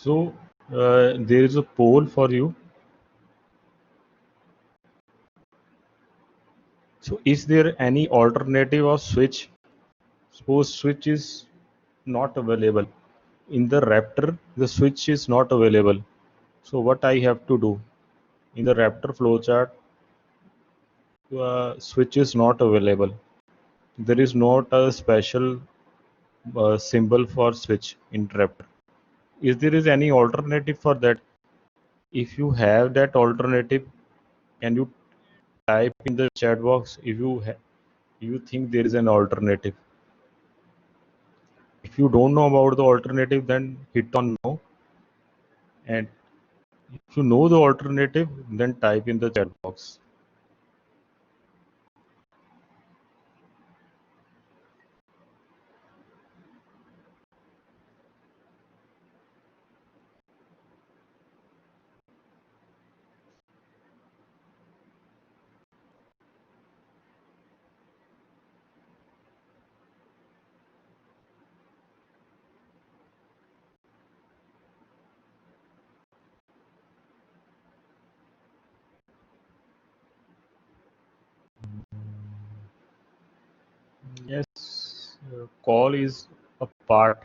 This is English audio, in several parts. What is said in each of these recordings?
So there is a poll for you. So is there any alternative of switch? Suppose switch is not available. In the Raptor, the switch is not available. So what I have to do? In the Raptor flowchart, switch is not available. There is not a special symbol for switch in Raptor. Is there is any alternative for that? If you have that alternative, can you type in the chat box if you think there is an alternative? If you don't know about the alternative, then hit on no. And if you know the alternative, then type in the chat box. Yes, call is a part,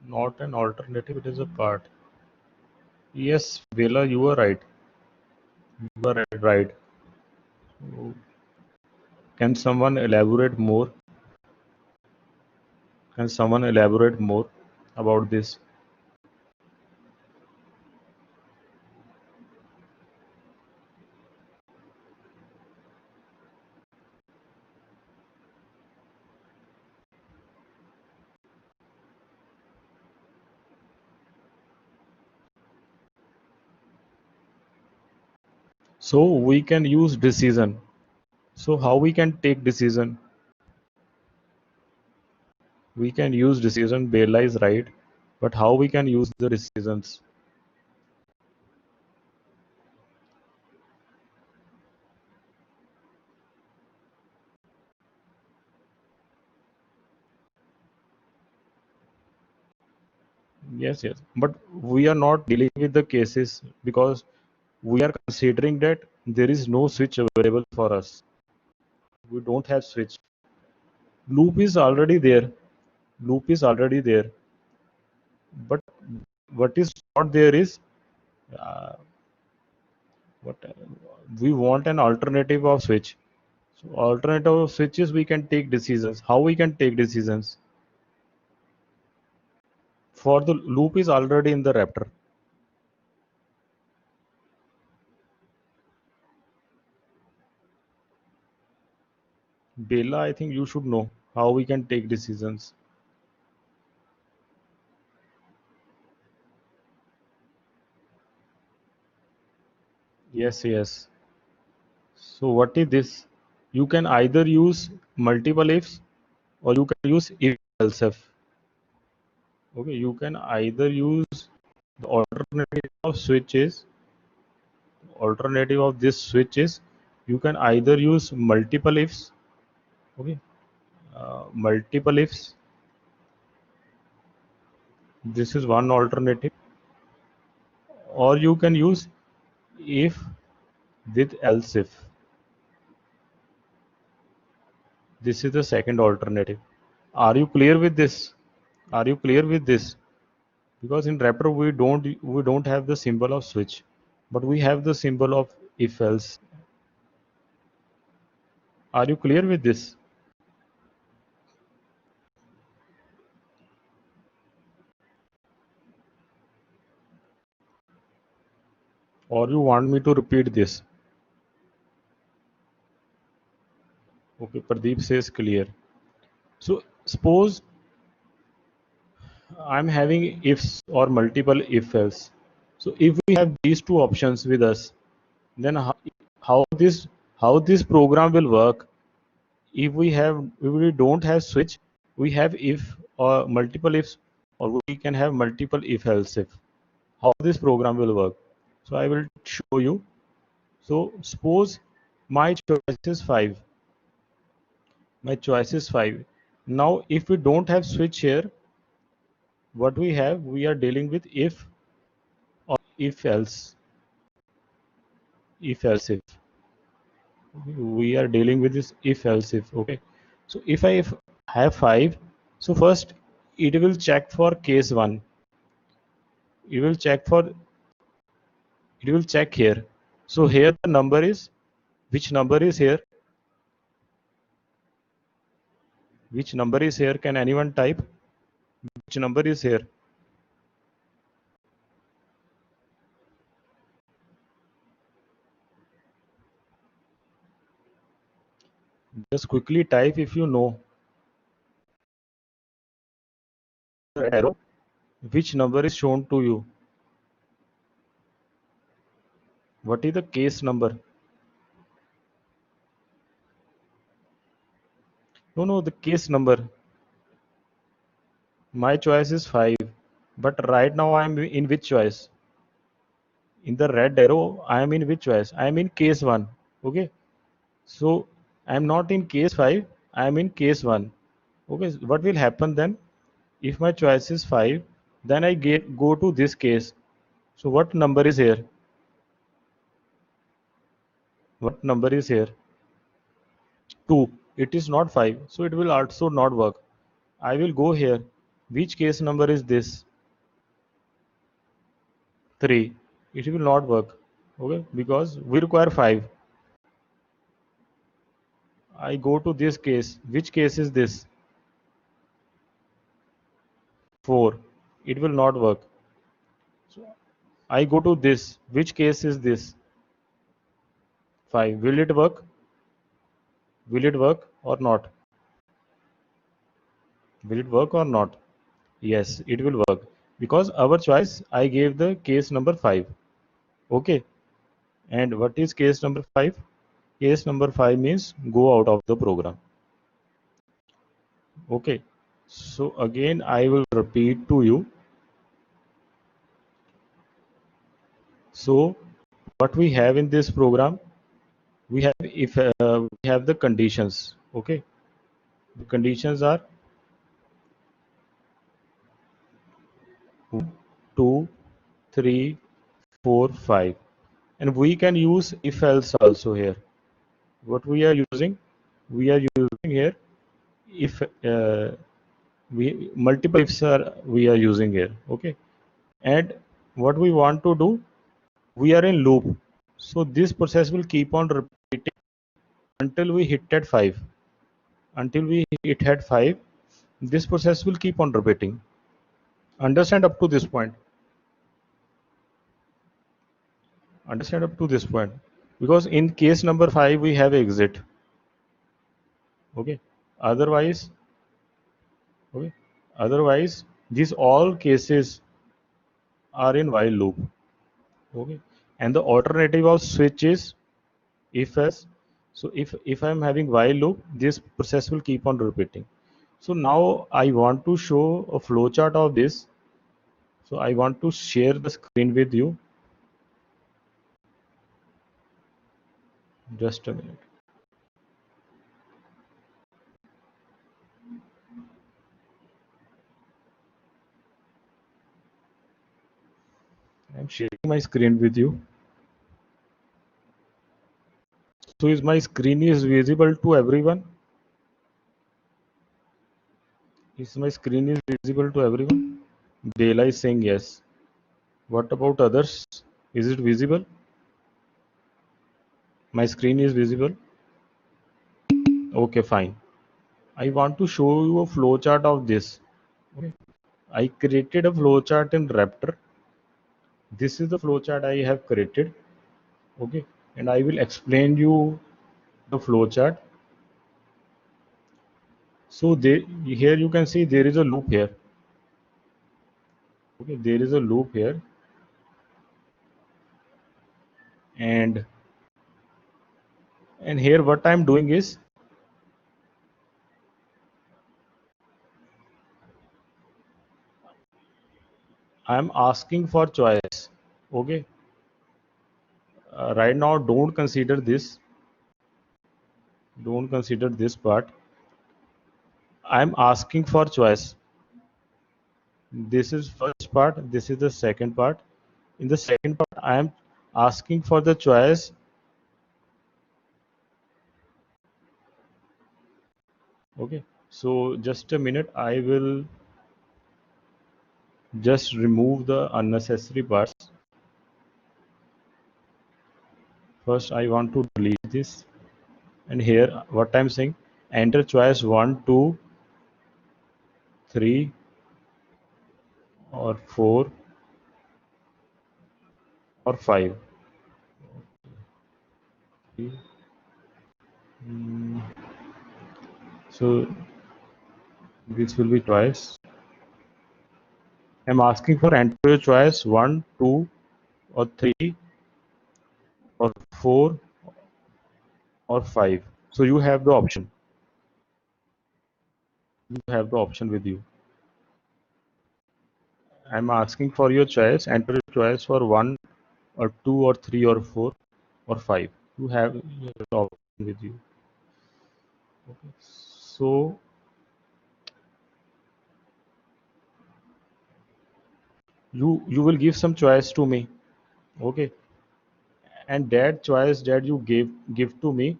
not an alternative. It is a part. Yes, Vela, you are right. You are right. So, can someone elaborate more? Can someone elaborate more about this? So we can use decision. So how we can take decision? We can use decision. Bella is right, but how we can use the decisions? Yes, yes. But we are not dealing with the cases because we are considering that there is no switch available for us. We don't have switch. Loop is already there. Loop is already there. But what is not there is uh, what we want an alternative of switch. So alternative of switches we can take decisions. How we can take decisions? For the loop is already in the Raptor. Bella, I think you should know how we can take decisions. Yes, yes. So what is this? You can either use multiple ifs or you can use if else if. Okay, you can either use the alternative of this switch is you can either use multiple ifs. Okay, multiple ifs. This is one alternative, or you can use if with else if. This is the second alternative. Are you clear with this? Are you clear with this? Because in Raptor we don't have the symbol of switch, but we have the symbol of if else. Are you clear with this? Or you want me to repeat this? Okay, Pradeep says clear. So suppose I'm having ifs or multiple if else. So if we have these two options with us, then how this how this program will work? If we don't have switch, we have if or multiple ifs, or we can have multiple if else if. How this program will work? So I will show you. So suppose my choice is 5. My choice is 5. Now if we don't have switch here, What we have, we are dealing with if or if else. If else if. We are dealing with this if else if. Okay. So if I have 5, so first it will check for case 1. It will check for, it will check here. So here the number is, which number is here? Which number is here? Can anyone type? Which number is here? Just quickly type if you know the arrow. Which number is shown to you? What is the case number? No, no, the case number. My choice is 5. But right now I am in which choice? In the red arrow, I am in which choice? I am in case 1. Okay. So I am not in case 5. I am in case 1. Okay. What will happen then? If my choice is 5, then I go to this case. So what number is here? What number is here? 2. It is not 5. So it will also not work. I will go here. Which case number is this? 3. It will not work. Okay, because we require 5. I go to this case. Which case is this? 4. It will not work. So I go to this. Which case is this? 5. Will it work? Will it work or not? Will it work or not? Yes, it will work. Because our choice, I gave the case number 5. Okay. And what is case number 5? Case number 5 means go out of the program. Okay. So again, I will repeat to you. So what we have in this program, we have if we have the conditions. Okay. The conditions are 1, 2, 3, 4, 5. And we can use if else also here. What we are using? We are using here if we multiple ifs are we are using here. Okay. And what we want to do, we are in loop. So this process will keep on repeating until we hit at 5. Until we hit at 5, this process will keep on repeating. Understand up to this point? Understand up to this point? Because in case number 5, we have exit. Okay. Otherwise, okay. Otherwise, these all cases are in while loop. Okay. And the alternative of switch is if else. So if I'm having while loop, this process will keep on repeating. So now I want to show a flowchart of this. So I want to share the screen with you. Just a minute. I'm sharing my screen with you. So is my screen is visible to everyone? Is my screen is visible to everyone? Bela is saying yes. What about others? Is it visible? My screen is visible. Okay, fine. I want to show you a flowchart of this. Okay. I created a flowchart in Raptor. This is the flowchart I have created. Okay, and I will explain you the flowchart. So here you can see there is a loop here. Okay, there is a loop here, and here what I'm doing is I'm asking for choice. Okay, right now don't consider this. Don't consider this part. I'm asking for choice. This is first part, this is the second part. In the second part, I am asking for the choice. Okay, so just a minute, I will just remove the unnecessary parts. First, I want to delete this. And here, what I'm saying, enter choice 1, 2, 3, or 4, or 5. Mm, So this will be choice. I'm asking for enter your choice 1, 2, or 3, or 4, or 5. So you have the option. You have the option with you. I'm asking for your choice. Enter your choice for 1, or 2, or 3, or 4, or 5. You have the option with you. Okay. So you will give some choice to me. Okay. And that choice that you give to me,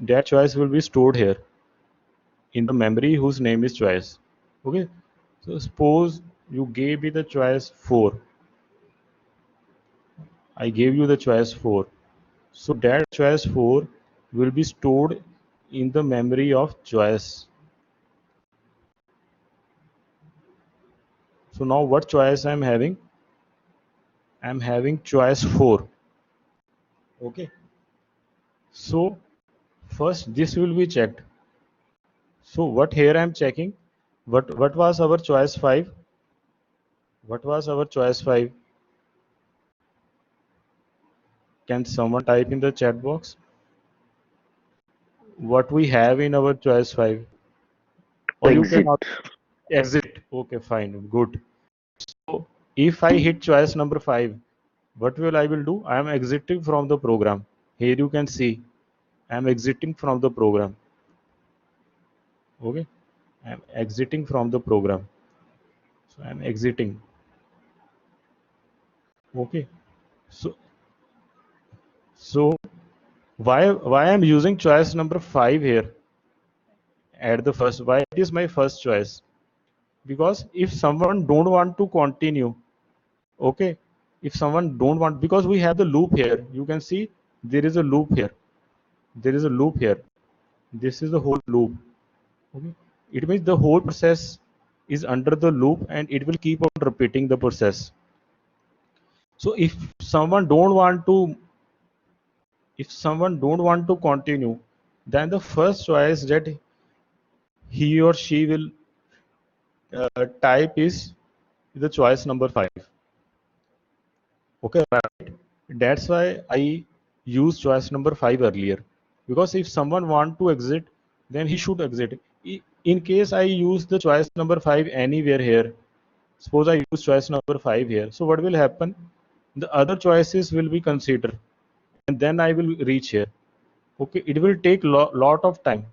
that choice will be stored here in the memory whose name is choice. Okay. So suppose you gave me the choice 4. I gave you the choice 4. So that choice 4 will be stored in the memory of choice. So now what choice I'm having? I'm having choice 4. Okay. So first this will be checked. So what here I'm checking? What was our choice 5? What was our choice 5? Can someone type in the chat box? What we have in our choice 5? Or you can Exit. exit. Okay, fine, good. So if I hit choice number 5, what will I will do? I am exiting from the program. Here you can see I am exiting from the program. Okay, I am exiting from the program. So I am exiting. Okay, so so why I am using choice number 5 here at the first? Why it is my first choice? Because if someone don't want to continue, okay, if someone don't want, because we have the loop here, you can see there is a loop here, there is a loop here, this is the whole loop. Okay, it means the whole process is under the loop and it will keep on repeating the process. So if someone don't want to continue, then the first choice that he or she will type is the choice number 5. Okay, right. That's why I use choice number 5 earlier. Because if someone want to exit, then he should exit. In case I use the choice number 5 anywhere here, suppose I use choice number 5 here. So what will happen? The other choices will be considered, and then I will reach here. Okay, it will take lot of time.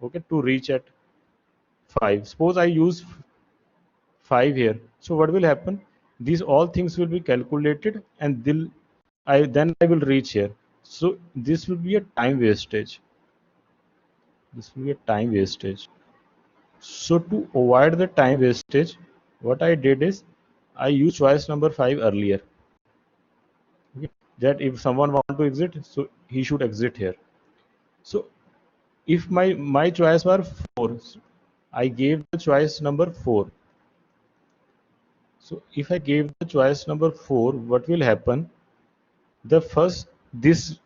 Okay, to reach at 5. Suppose I use 5 here. So what will happen? These all things will be calculated and then I will reach here. So this will be a time wastage. This will be a time wastage. So to avoid the time wastage, what I did is I used choice number 5 earlier. Okay? That if someone want to exit, so he should exit here. So if my choice were 4, so I gave the choice number 4. So if I gave the choice number 4, what will happen? The first this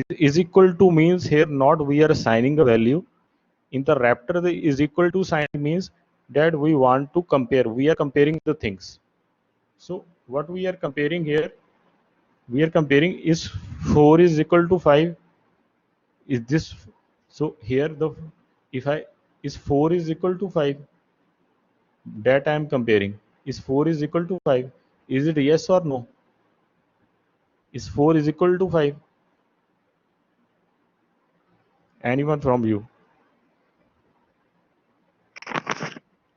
is equal to means here not we are assigning a value. In the Raptor, the is equal to sign means that we want to compare. We are comparing the things. So what we are comparing here, we are comparing is 4 is equal to 5. Is this so here the if I is 4 is equal to 5, that I am comparing. Is 4 is equal to 5? Is it yes or no? Is 4 is equal to 5? Anyone from you?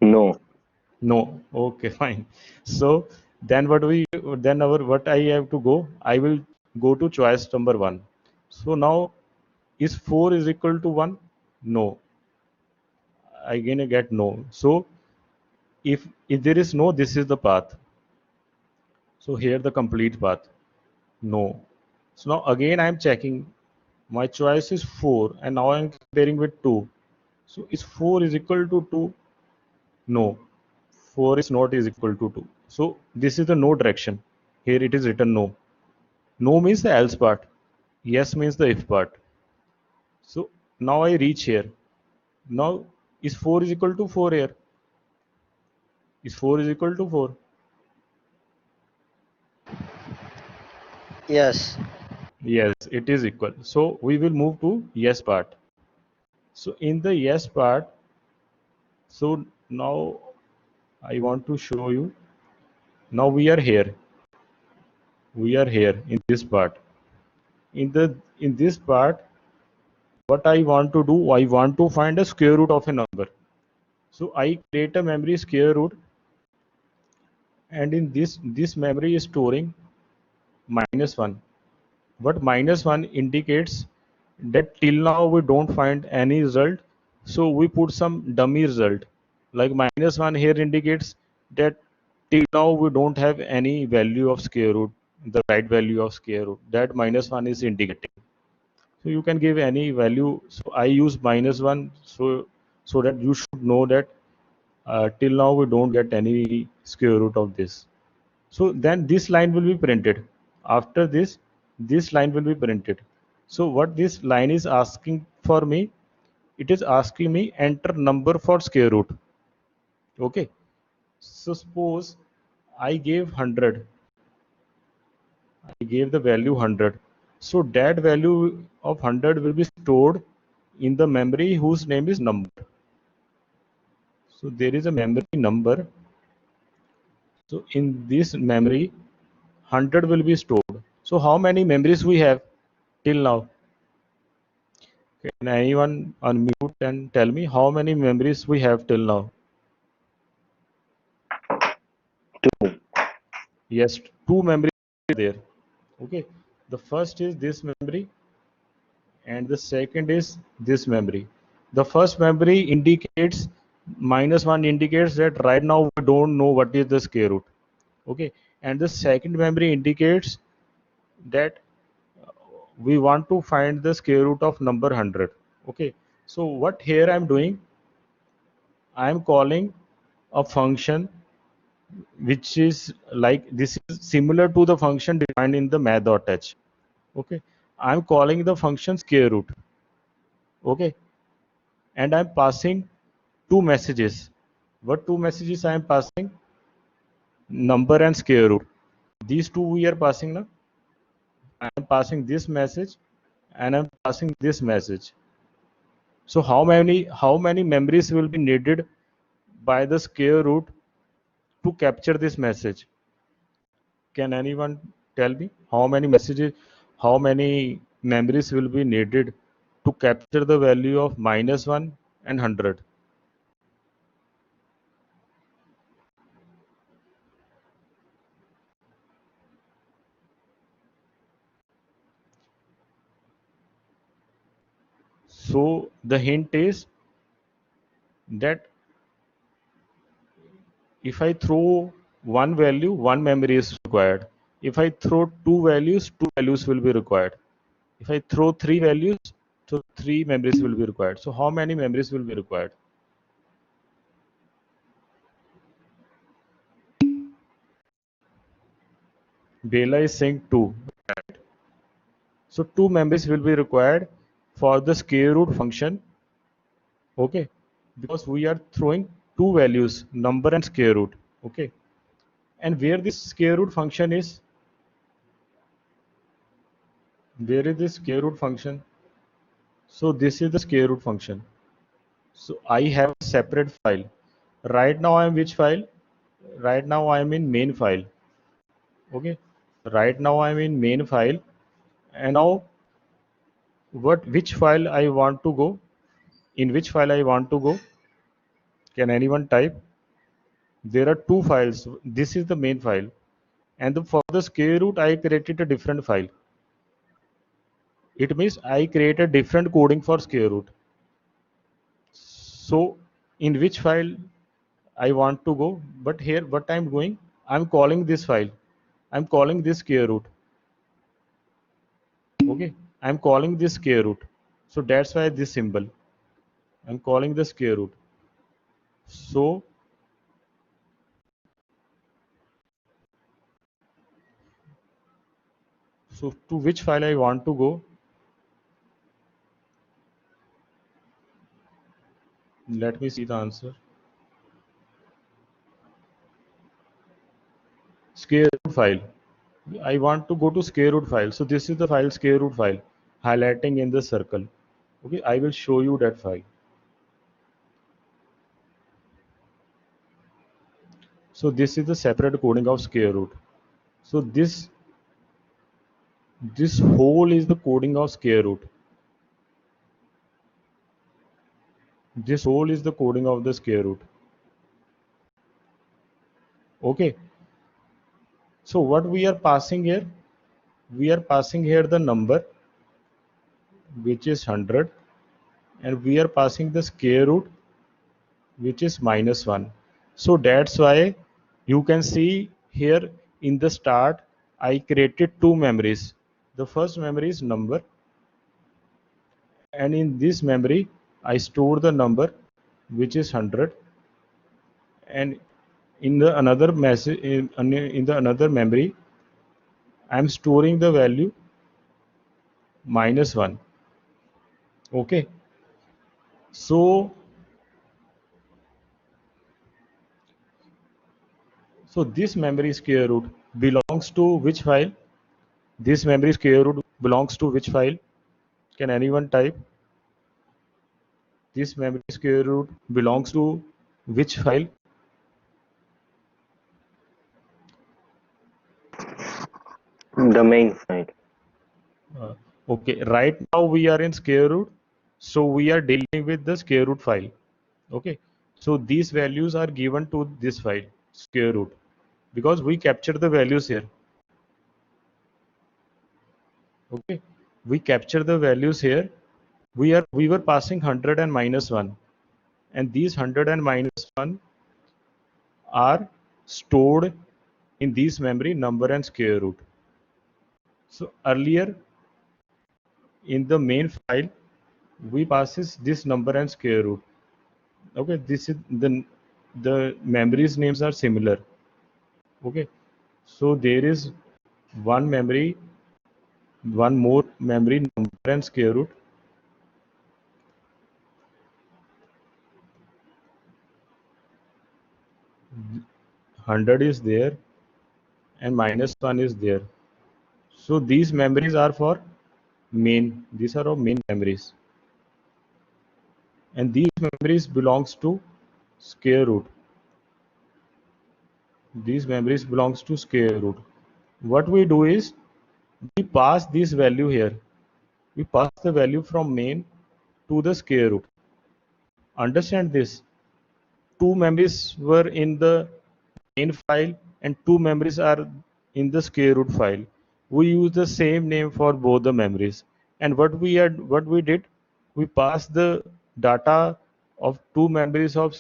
No. No. Okay, fine. So then what I have to go, I will go to choice number 1. So now, is 4 is equal to 1? No. Again I get no. So if there is no, this is the path. So here the complete path. No. So now again I am checking. My choice is 4 and now I am comparing with 2. So is 4 is equal to 2? No. 4 is not is equal to 2. So this is the no direction. Here it is written no. No means the else part. Yes means the if part. So now I reach here. Now is 4 is equal to 4 here? Is 4 is equal to 4? Yes. Yes, it is equal. So we will move to yes part. So in the yes part, so now I want to show you. Now we are here. We are here in this part. In this part, what I want to do, I want to find a square root of a number. So I create a memory square root, and in this memory is storing -1. But -1 indicates that till now we don't find any result, so we put some dummy result. Like -1 here indicates that till now we don't have any value of square root, the right value of square root. That -1 is indicating. So you can give any value. So I use -1, so that you should know that till now we don't get any square root of this. So then this line will be printed. After this line will be printed. So what this line is asking for me, it is asking me enter number for square root. Okay. So suppose I gave 100. I gave the value 100. So that value of 100 will be stored in the memory whose name is number. So there is a memory number. So in this memory, 100 will be stored. So how many memories we have till now? Can anyone unmute and tell me how many memories we have till now? Yes, two memories are there. Okay. The first is this memory and the second is this memory. The first memory indicates -1 indicates that right now we don't know what is the square root. Okay. And the second memory indicates that we want to find the square root of number 100. Okay. So what here I'm doing, I'm calling a function which is like this is similar to the function defined in the math.h. Okay. I'm calling the function square root. Okay. And I'm passing two messages. What two messages I am passing? Number and square root. These two we are passing now. I am passing this message and I'm passing this message. So how many memories will be needed by the square root to capture this message? Can anyone tell me how many messages, how many memories will be needed to capture the value of -1 and 100? So the hint is that if I throw one value, one memory is required. If I throw two values will be required. If I throw three values, so three memories will be required. So how many memories will be required? Bela is saying two. So two memories will be required for the square root function. Okay, because we are throwing two values, number and square root. Okay, and where this square root function is, where is this square root function? So this is the square root function. So I have a separate file. Right now I am which file? Right now I am in main file. Okay, right now I am in main file, and now what which file I want to go? In which file I want to go? Can anyone type? There are two files. This is the main file, and for the square root I created a different file. It means I create a different coding for square root. So in which file I want to go? But here what I'm going, I'm calling this file. I'm calling this square root. Okay, I'm calling this square root. So that's why this symbol. I'm calling the square root. So to which file I want to go? Let me see the answer. Square root file. I want to go to square root file. So this is the file square root file, highlighting in the circle. Okay, I will show you that file. So this is the separate coding of square root. So this whole is the coding of square root. This whole is the coding of the square root. Okay. So what we are passing here? We are passing here the number which is 100, and we are passing the square root which is -1. So that's why you can see here in the start I created two memories. The first memory is number, and in this memory I store the number which is 100, and in the another message in the another memory I am storing the value -1. Okay. So this memory square root belongs to which file? This memory square root belongs to which file? Can anyone type? This memory square root belongs to which file? The main file. Okay, right now we are in square root, so we are dealing with the square root file. Okay, so these values are given to this file square root because we capture the values here. Okay, we capture the values here. We were passing 100 and -1, and these 100 and -1 are stored in these memory number and square root. So earlier in the main file we passes this number and square root. Okay, this is the memories names are similar. Okay, so there is one memory, one more memory number and square root. Hundred is there and -1 is there. So these memories are for main. These are our main memories, and these memories belongs to square root. These memories belongs to square root. What we do is we pass this value here. We pass the value from main to the square root. Understand this? Two memories were in the main file and two memories are in the square root file. We use the same name for both the memories. And what we did, we passed the data of two memories of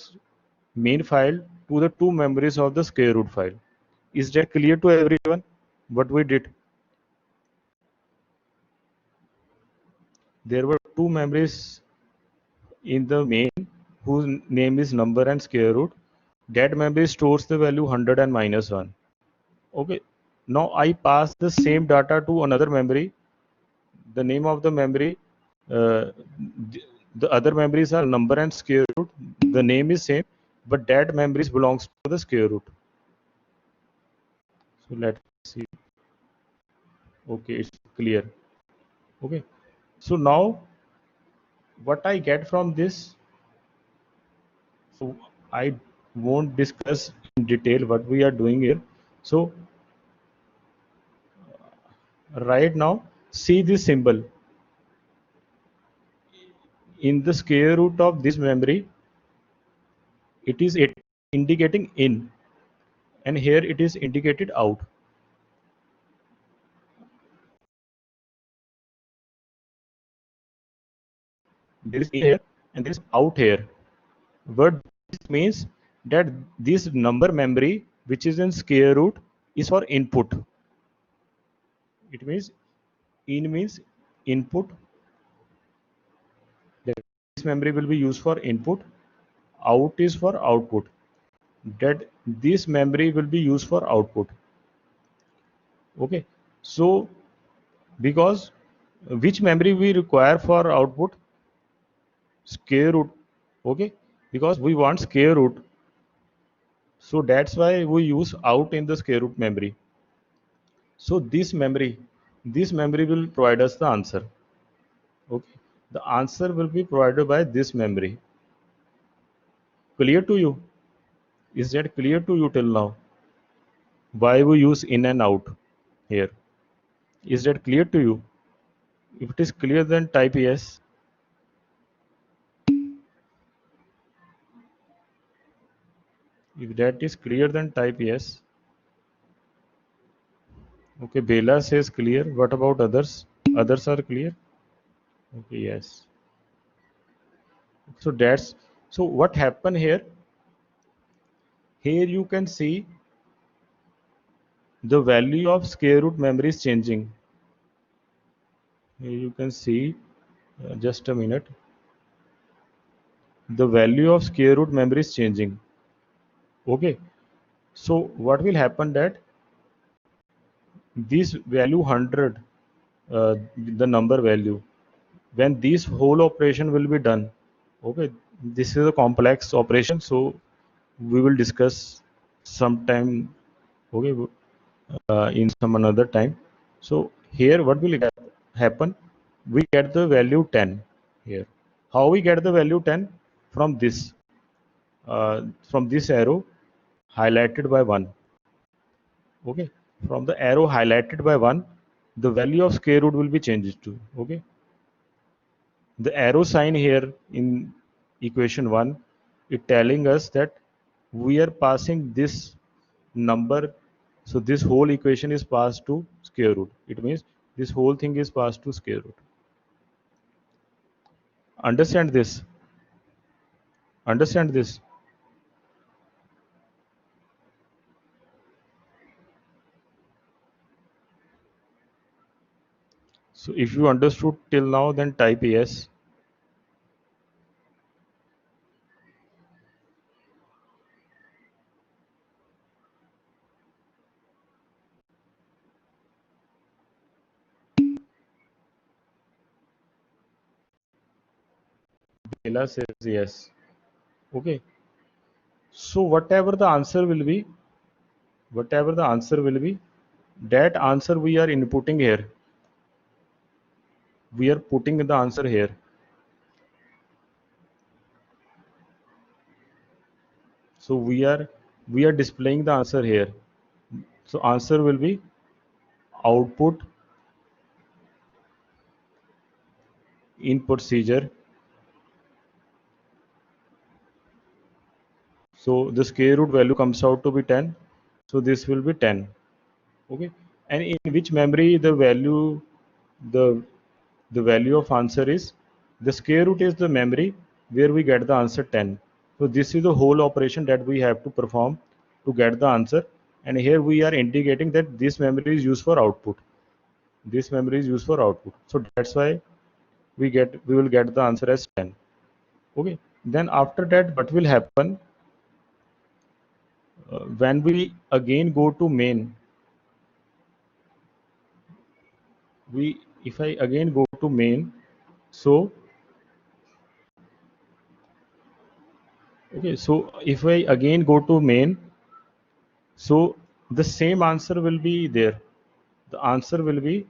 main file to the two memories of the square root file. Is that clear to everyone? What we did? There were two memories in the main whose name is number and square root. That memory stores the value 100 and -1. Okay, now I pass the same data to another memory. The name of the memory, uh, the other memories are number and square root. The name is same, but that memories belongs to the square root. So let's see. Okay, it's clear. Okay, so now what I get from this, so I won't discuss in detail what we are doing here. So right now, see this symbol in the square root of this memory. It is indicating in. and here it is indicated out. There is in here and there is out here. What this means that this number memory which is in square root is for input. It means in means input, that this memory will be used for input, out is for output, that this memory will be used for output. Okay, so because which memory we require for output? Square root. Okay, because we want square root, so that's why we use out in the square root memory. So this memory will provide us the answer. Okay, the answer will be provided by this memory. Clear to you? Is that clear to you till now? Why we use in and out here? Is that clear to you? If it is clear, then type yes. If that is clear, then type yes. Okay, Bela says clear. What about others? Others are clear? Okay, yes. So that's, so what happened here? Here you can see the value of square root memory is changing. Here you can see, just a minute. The value of square root memory is changing. Okay, so what will happen that this value 100, the number value, when this whole operation will be done, okay, this is a complex operation, so we will discuss sometime, okay, in some another time. So here what will happen, we get the value 10 here. How we get the value 10? From this, from this arrow highlighted by 1. Okay, from the arrow highlighted by 1, the value of square root will be changed to. Okay, the arrow sign here in equation 1 is telling us that we are passing this number, so this whole equation is passed to square root. It means this whole thing is passed to square root. Understand this? Understand this? So if you understood till now, then type yes. Bela says yes. Okay, so whatever the answer will be, that answer we are inputting here. We are putting the answer here. So we are displaying the answer here. So answer will be output in procedure. So the square root value comes out to be 10. So this will be 10. Okay, and in which memory the the value of answer is, the square root is the memory where we get the answer 10. So this is the whole operation that we have to perform to get the answer, and here we are indicating that this memory is used for output. This memory is used for output, so that's why we will get the answer as 10. Okay, then after that what will happen, when we again go to main, we if I again go to main, so okay, so if I again go to main, so the same answer will be there. The answer will be,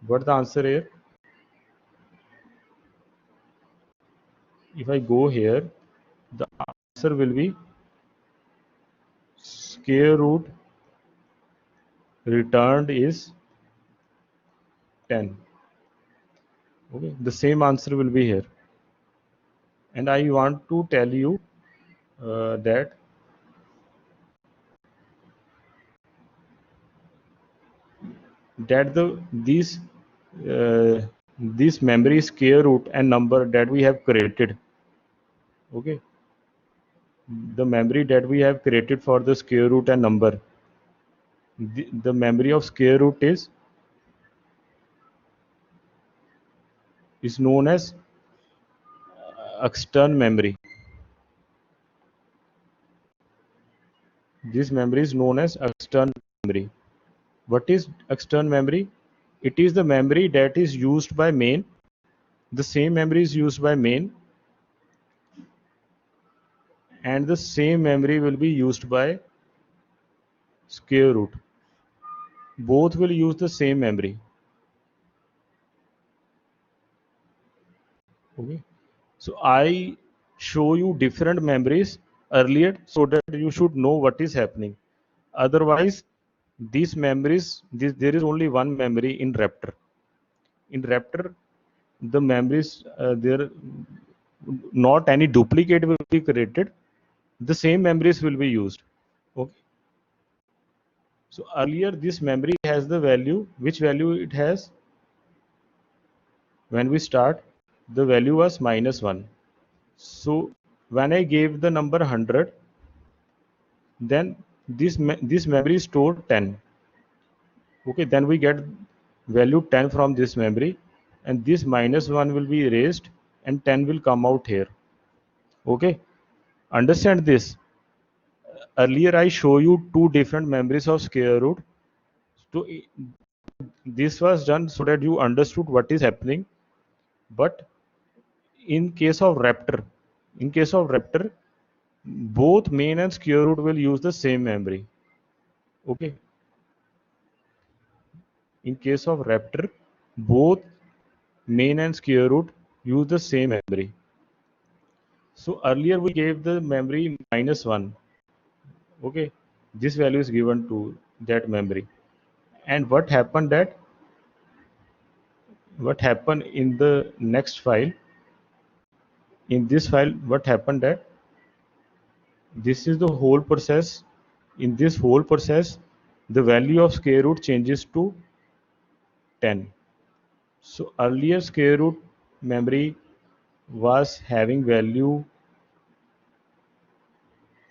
what the answer here? If I go here, the answer will be square root returned is 10. Okay, the same answer will be here. And I want to tell you that that this memory square root and number that we have created. Okay, the memory that we have created for the square root and number, the memory of square root is known as external memory. This memory is known as external memory. What is external memory? It is the memory that is used by main. The same memory is used by main, and the same memory will be used by square root. Both will use the same memory. Okay. So I show you different memories earlier so that you should know what is happening. Otherwise, these memories, there is only one memory in Raptor. In Raptor, the memories, there not any duplicate will be created. The same memories will be used. Okay. So earlier this memory has the value. Which value it has? When we start, the value was -1. So when I gave the number 100, then this memory stored 10. Okay, then we get value 10 from this memory, and this -1 will be erased and 10 will come out here. Okay, understand this. Earlier I show you two different memories of square root. So this was done so that you understood what is happening. But in case of Raptor, in case of Raptor, both main and square root will use the same memory. Okay, in case of Raptor, both main and square root use the same memory. So earlier we gave the memory -1. Okay, this value is given to that memory. And what happened in the next file? In this file, what happened that this is the whole process. In this whole process, the value of square root changes to 10. So earlier square root memory was having value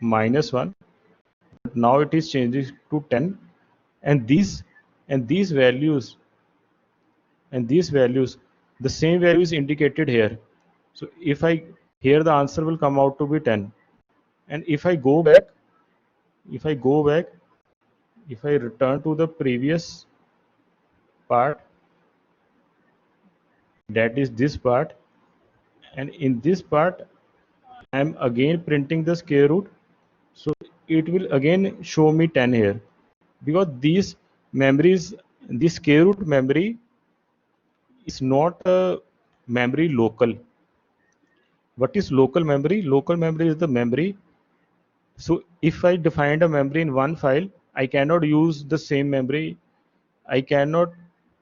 -1, but now it is changing to 10, and these values and these values, the same value is indicated here. So if I here the answer will come out to be 10, and if I go back, if I return to the previous part, that is this part, and in this part I am again printing the square root, so it will again show me 10 here, because these memories, this square root memory is not a memory local. What is local memory? Local memory is the memory. So if I defined a memory in one file, I cannot use the same memory. I cannot,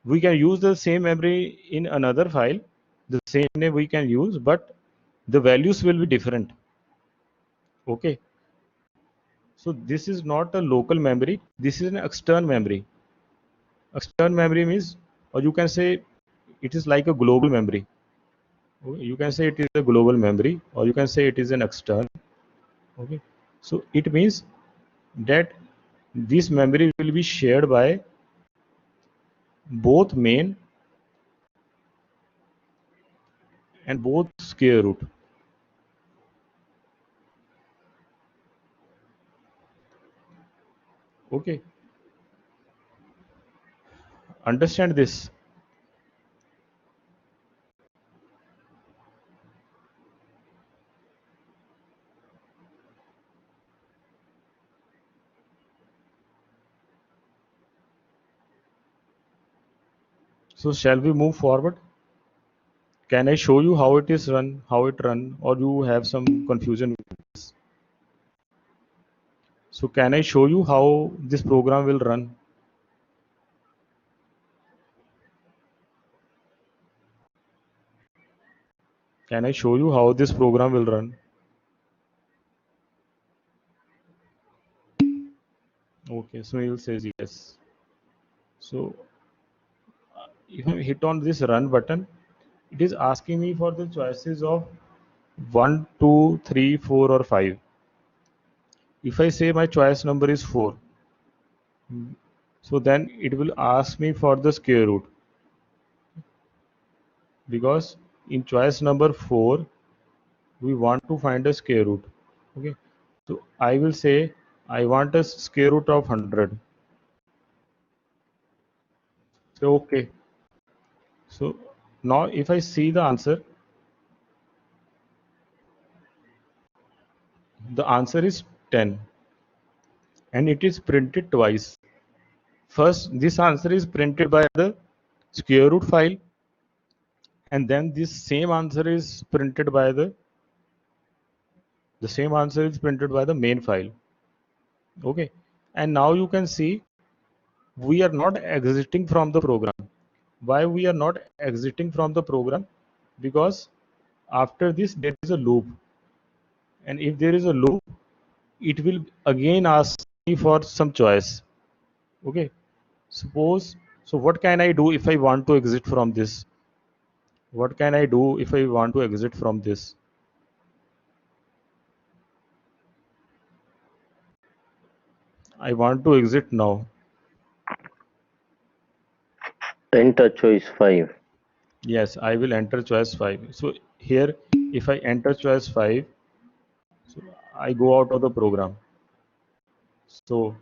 we can use the same memory in another file, the same name we can use, but the values will be different. Okay. So this is not a local memory. This is an external memory. External memory means, or you can say it is like a global memory. Okay. You can say it is a global memory, or you can say it is an external. Okay. So it means that this memory will be shared by both main and both square root. Okay, understand this. So shall we move forward? Can I show you how it is run, how it run, or you have some confusion with this? So can I show you how this program will run? Can I show you how this program will run? Okay, Sunil says yes. So if I hit on this run button, it is asking me for the choices of 1, 2, 3, 4, or 5. If I say my choice number is 4, so then it will ask me for the square root, because in choice number 4 we want to find a square root. Okay, so I will say I want a square root of 100. So okay, so now if I see the answer is 10, and it is printed twice. First, this answer is printed by the square root file, and then this same answer is printed by the same answer is printed by the main file. Okay, and now you can see we are not exiting from the program. Why we are not exiting from the program? Because after this there is a loop, and if there is a loop, it will again ask me for some choice. Okay, suppose, so what can I do if I want to exit from this? What can I do if I want to exit from this? I want to exit now. Enter choice 5. Yes, I will enter choice 5. So here, if I enter choice 5, so I go out of the program. So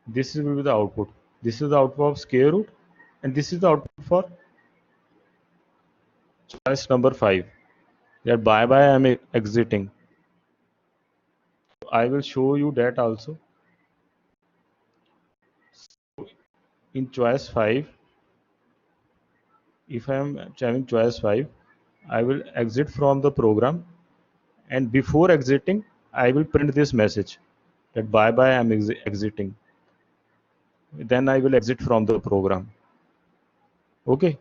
this will be the output. This is the output of square root, and this is the output for choice number 5. That bye bye, I am exiting. I will show you that also. In choice 5, if I am having choice 5, I will exit from the program, and before exiting, I will print this message that bye bye, I am exiting. Then I will exit from the program. Okay,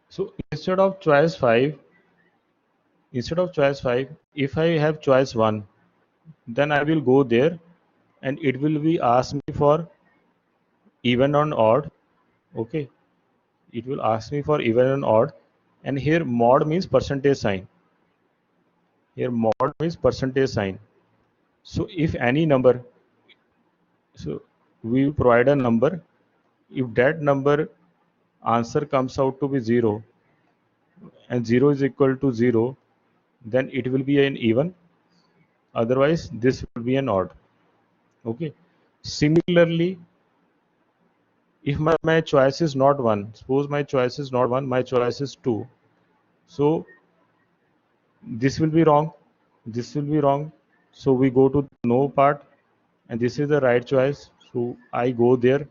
so instead of choice 5, if I have choice 1, then I will go there, and it will be ask me for even or odd. Okay, it will ask me for even and odd, and here mod means percentage sign. Here mod means percentage sign. So if any number, so we will provide a number. If that number answer comes out to be 0, and 0 is equal to 0, then it will be an even. Otherwise, this will be an odd. Okay. Similarly, if my choice is not 1, suppose my choice is not 1, my choice is 2. So this will be wrong. This will be wrong. So we go to no part, and this is the right choice. So I go there,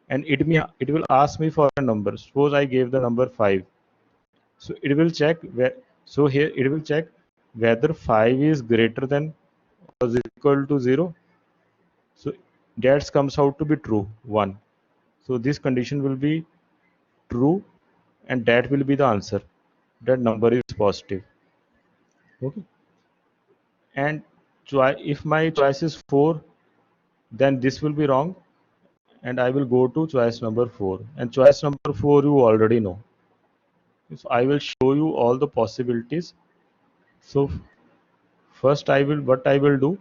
and it will ask me for a number. Suppose I gave the number 5. So it will check where, so here it will check whether 5 is greater than or is equal to 0. So that comes out to be true, 1. So this condition will be true, and that will be the answer. That number is positive. Okay. And if my choice is 4, then this will be wrong, and I will go to choice number 4. And choice number 4 you already know. So I will show you all the possibilities. So first what I will do,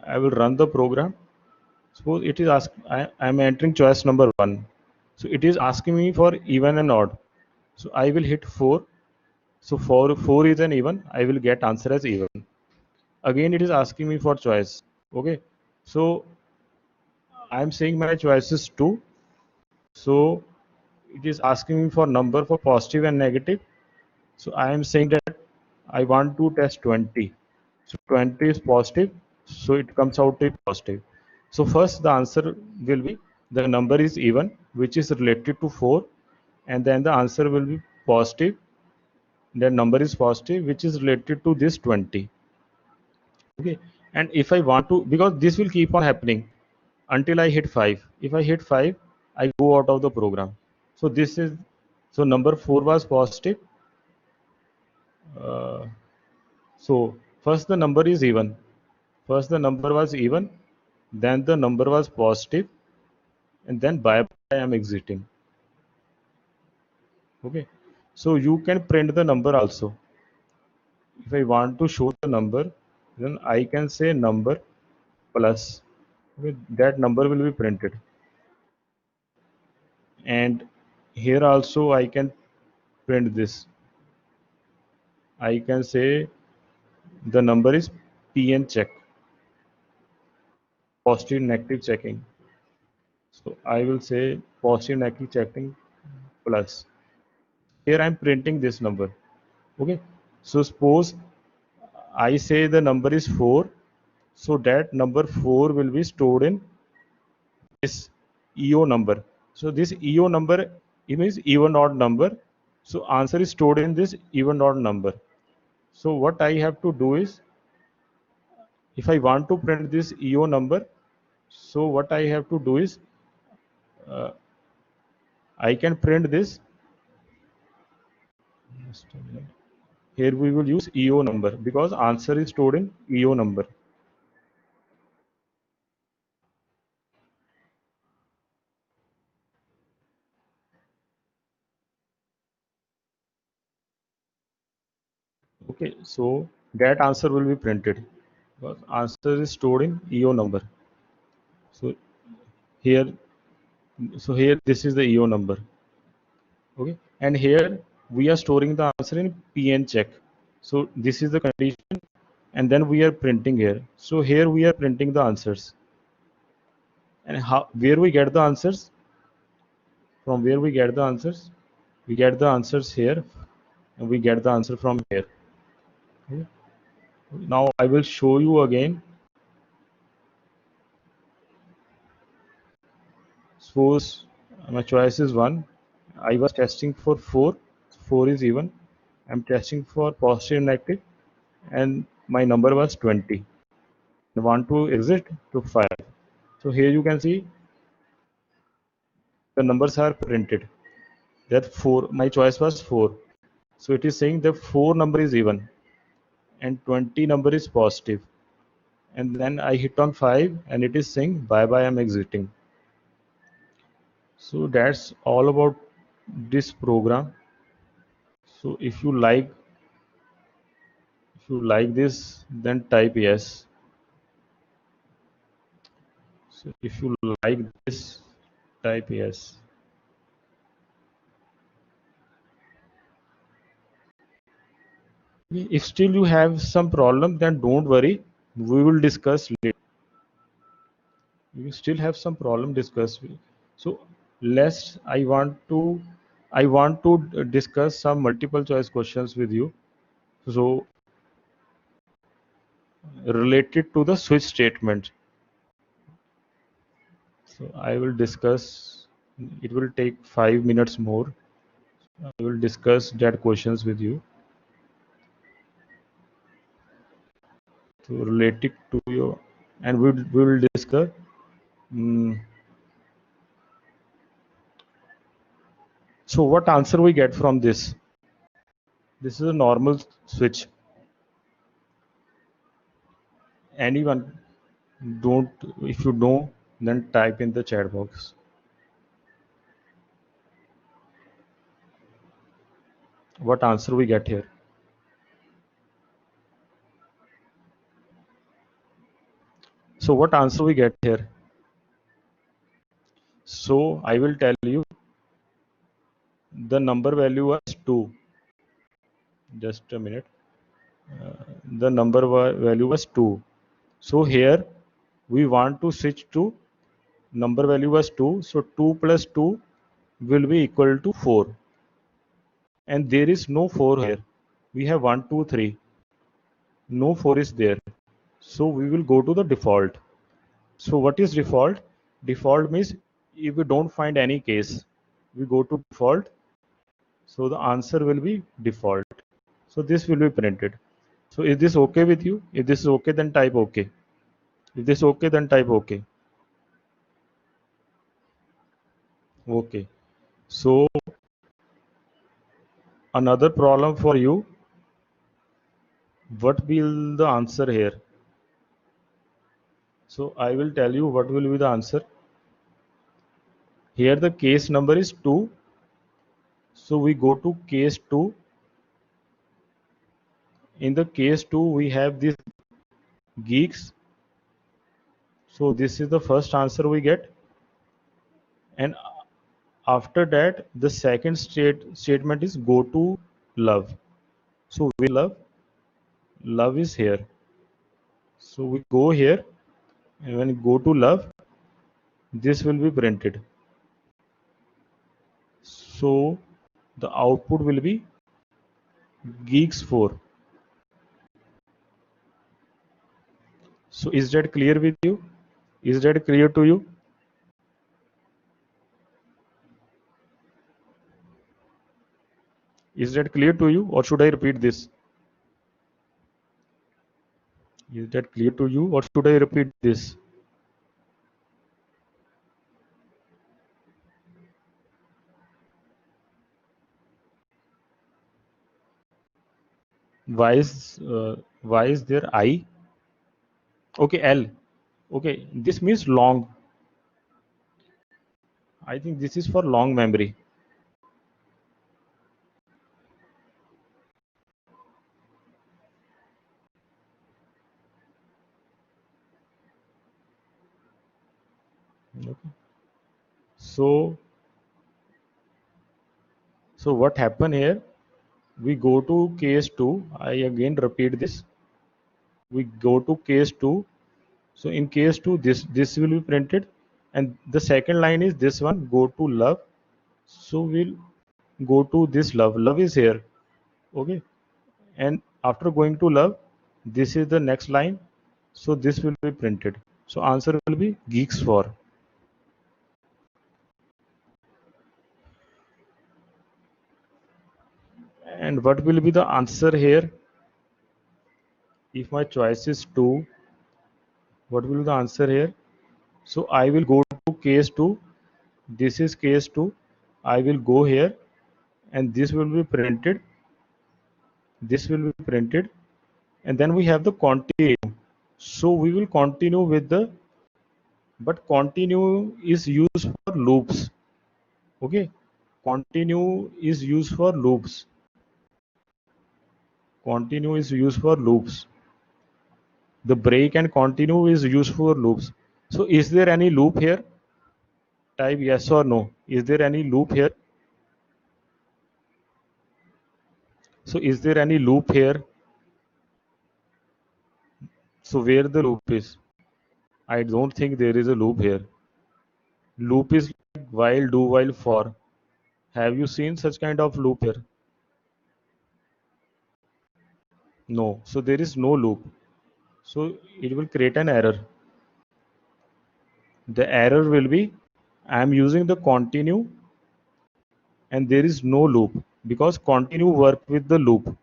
I will run the program. Suppose it is I am entering choice number 1. So it is asking me for even and odd. So I will hit 4. So 4 is an even. I will get answer as even. Again, it is asking me for choice. Okay. So I am saying my choice is 2. So it is asking me for number for positive and negative. So I am saying that I want to test 20. So 20 is positive. So it comes out to positive. So first the answer will be the number is even, which is related to 4, and then the answer will be positive. The number is positive, which is related to this 20. Okay, and if I want to, because this will keep on happening until I hit 5. If I hit 5, I go out of the program. So this is, so number 4 was positive. uh, so first the number is even, first the number was even, then the number was positive, and then bye bye I'm exiting. Okay, so you can print the number also. If I want to show the number, then I can say number plus, okay, that number will be printed. And here also I can print this. I can say the number is PN check, positive negative checking. So I will say positive negative checking plus. Here I'm printing this number. Okay. So suppose I say the number is 4. So that number 4 will be stored in this EO number. So this EO number, it means even odd number. So answer is stored in this even odd number. So what I have to do is, if I want to print this EO number, so what I have to do is, uh, I can print this. Just a minute. Here we will use EO number because answer is stored in EO number. Okay, so that answer will be printed because answer is stored in EO number. So here, here this is the EO number. Okay, and here we are storing the answer in PN check. So this is the condition, and then we are printing here. So here we are printing the answers, and how where we get the answers? From where we get the answers? We get the answers here, and we get the answer from here. Okay. Now I will show you again. Suppose my choice is 1. I was testing for 4. 4 is even. I'm testing for positive and negative, and my number was 20. I want to exit to 5. So here you can see the numbers are printed. That 4, my choice was 4. So it is saying the 4 number is even and 20 number is positive. And then I hit on 5 and it is saying bye bye, I'm exiting. So that's all about this program. So if you like this, then type yes. So if you like this, type yes. If still you have some problem, then don't worry. We will discuss later. You still have some problem, discuss. So let's. I want to discuss some multiple choice questions with you. So related to the switch statement. So I will discuss. It will take 5 minutes more. I will discuss that questions with you. So related to your, and we will discuss. mm, so what answer we get from this? This is a normal switch. Anyone don't, if you know, then type in the chat box. What answer we get here? So what answer we get here? So I will tell you the number value was 2. Just a minute. The number value was 2. So here we want to switch to number value was 2. So 2 plus 2 will be equal to 4. And there is no 4 here. We have 1, 2, 3. No 4 is there. So we will go to the default. So what is default? Default means if we don't find any case, we go to default. So the answer will be default. So this will be printed. So is this okay with you? If this is okay, then type okay. If this is okay, then type okay. Okay. So another problem for you. What will the answer here? So I will tell you what will be the answer. Here the case number is 2. So we go to case 2. In the case 2, we have this geeks. So this is the first answer we get. And after that, the second statement is go to love. So we love is here. So we go here, and when we go to love, this will be printed. So the output will be geeks 4. So is that clear with you? Is that clear to you? Is that clear to you, or should I repeat this? Is that clear to you, or should I repeat this? Why is there I? Okay, L. Okay, this means long. I think this is for long memory. Okay. So what happened here? We go to case 2. I again repeat this. We go to case 2. So in case 2, this will be printed, and the second line is this one, go to love. So we'll go to this love. Love is here. Okay. And after going to love, this is the next line. So this will be printed. So answer will be geeks 4. And what will be the answer here? If my choice is 2, what will be the answer here? So I will go to case 2. This is case 2. I will go here, and this will be printed. This will be printed, and then we have the continue. So we will continue with the, but continue is used for loops. Okay, continue is used for loops. Continue is used for loops. The break and continue is used for loops. So is there any loop here? Type yes or no. Is there any loop here? So is there any loop here? So where the loop is? I don't think there is a loop here. Loop is like while, do, while, for. Have you seen such kind of loop here? No. So there is no loop. So it will create an error. The error will be I am using the continue and there is no loop because continue work with the loop.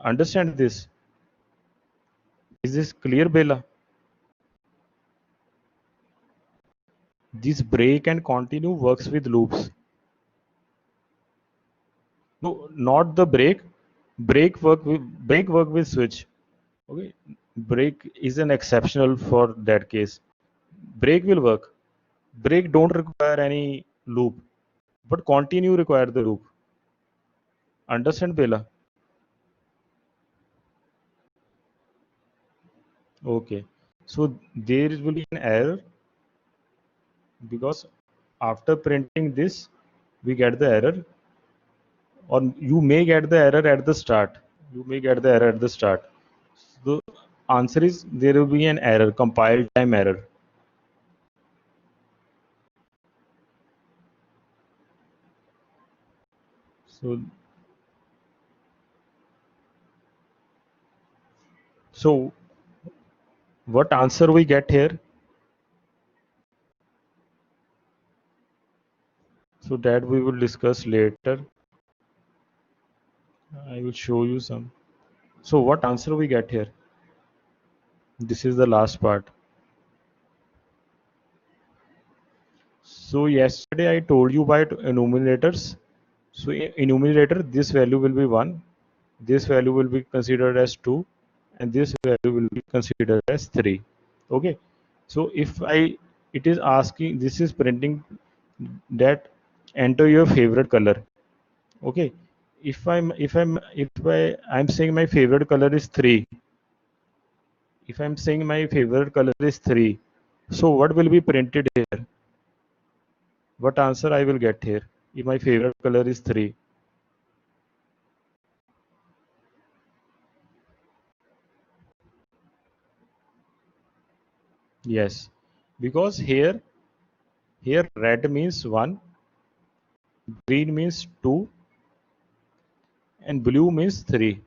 Understand this? Is this clear, Bella? This break and continue works with loops. No, not the break. Break work with switch. Okay, break is an exceptional for that case. Break will work. Break don't require any loop, but continue require the loop. Understand, Bella? Okay. So there will be an error because after printing this, we get the error, or you may get the error at the start. You may get the error at the start. The answer is there will be an error, compile time error. So, so what answer we get here? So that we will discuss later. I will show you some. So what answer we get here? This is the last part. So yesterday I told you about enumerators. So in numerator, this value will be 1, this value will be considered as 2, and this value will be considered as 3. Okay. So if I, it is asking, this is printing that enter your favorite color. Okay, if I'm saying my favorite color is 3, if I'm saying my favorite color is 3, so what will be printed here? What answer I will get here if my favorite color is 3? Yes, because here red means 1, green means 2, and blue means 3.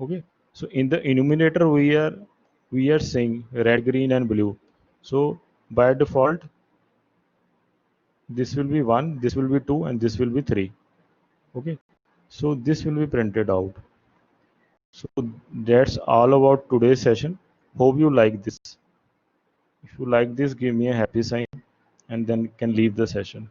Okay, so in the enumerator we are saying red, green, and blue. So by default this will be 1, this will be 2, and this will be 3. Okay, so this will be printed out. So that's all about today's session. Hope you like this. If you like this, give me a happy sign and then can leave the session.